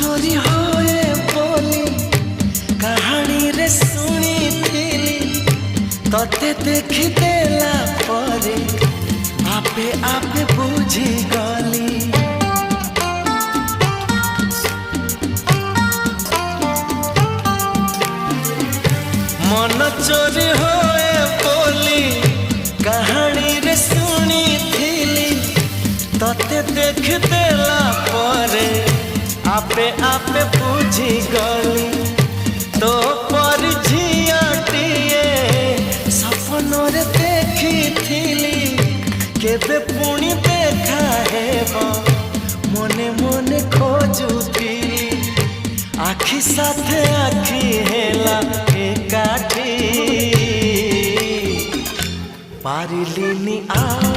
चोरी होए बोली कहानी रे सुनी थिली तते देखी देला परे आपे आपे बुझी गली। मन चोरी होए बोली कहानी रे सुनी थिली तते देख देला परे आपे आपे बुझी गली। तो पर झियाटिए सपन रे देखी थिली केबे पुणी देखा हेबो मने मने खोजुथिली आखि साथे आखि हेला एकाठी पारिलिनी आ